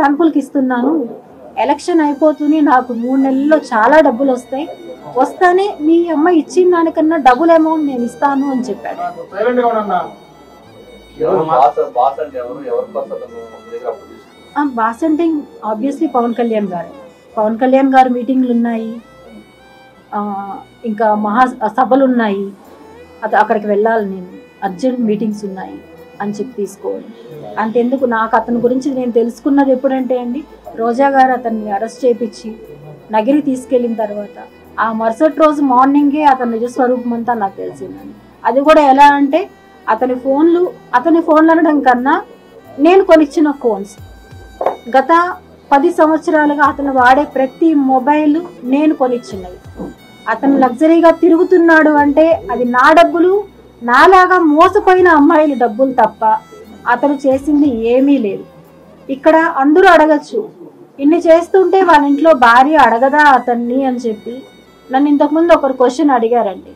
కాన్పుల్కి ఇస్తున్నాను, ఎలక్షన్ అయిపోతూనే నాకు 3 నెలల్లో చాలా డబ్బులు వస్తానే మీ అమ్మ ఇచ్చిన దానికన్నా డబుల్ అమౌంట్ నేను ఇస్తాను అని చెప్పాడు. బాస్ అంటే ఆబ్వియస్లీ పవన్ కళ్యాణ్ గారు మీటింగ్లు ఉన్నాయి, ఇంకా సభలు ఉన్నాయి, అక్కడికి వెళ్ళాలి, నేను అర్జెంట్ మీటింగ్స్ ఉన్నాయి అని చెప్పి తీసుకోవాలి. అంతెందుకు, నాకు అతని గురించి నేను తెలుసుకున్నది ఎప్పుడంటే అండి, రోజా గారు అతన్ని అరెస్ట్ చేయించి నగిరి తీసుకెళ్ళిన తర్వాత ఆ మరుసటి రోజు మార్నింగే అతని నిజస్వరూపం అంతా నాకు తెలిసిందండి. అది కూడా ఎలా అంటే అతని ఫోన్లు అనడం కన్నా నేను కొనిచ్చిన ఫోన్స్, గత 10 సంవత్సరాలుగా అతను వాడే ప్రతి మొబైల్ నేను కొనిచ్చినవి. అతను లగ్జరీగా తిరుగుతున్నాడు అంటే అది నా డబ్బులు, నాలాగా మోసపోయిన అమ్మాయిల డబ్బులు తప్ప అతను చేసింది ఏమీ లేదు. ఇక్కడ అందరూ అడగచ్చు, ఇన్ని చేస్తుంటే వాళ్ళ ఇంట్లో భార్య అడగదా అతన్ని అని చెప్పి. నన్ను ఇంతకుముందు ఒకరు క్వశ్చన్ అడిగారండి,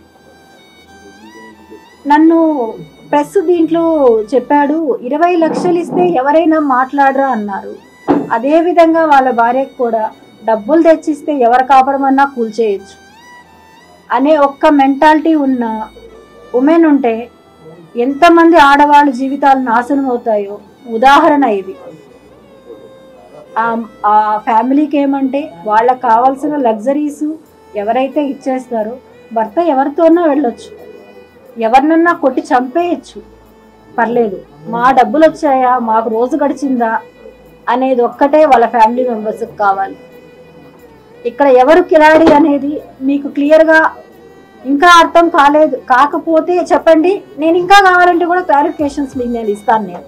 నన్ను ప్రెస్ దీంట్లో చెప్పాడు 20 లక్షలు ఇస్తే ఎవరైనా మాట్లాడరా అన్నారు. అదేవిధంగా వాళ్ళ భార్యకు కూడా డబ్బులు తెచ్చిస్తే ఎవరు కాపడమన్నా కూల్చేయచ్చు అనే ఒక్క మెంటాలిటీ ఉన్న ఉమెన్ ఉంటే ఎంతమంది ఆడవాళ్ళ జీవితాలు నాశనం అవుతాయో ఉదాహరణ ఇది. ఆ ఫ్యామిలీకి ఏమంటే వాళ్ళకి కావాల్సిన లగ్జరీస్ ఎవరైతే ఇచ్చేస్తారో భర్త ఎవరితోనో వెళ్ళొచ్చు, ఎవరినన్నా కొట్టి చంపేయచ్చు, పర్లేదు, మా డబ్బులు వచ్చాయా, మాకు రోజు గడిచిందా అనేది ఒక్కటే వాళ్ళ ఫ్యామిలీ మెంబర్స్కి కావాలి. ఇక్కడ ఎవరు కిలాడి అనేది మీకు క్లియర్గా ఇంకా అర్థం కాకపోతే చెప్పండి, నేను ఇంకా కావాలంటే కూడా క్లారిఫికేషన్స్ మీకు నేను ఇస్తాను.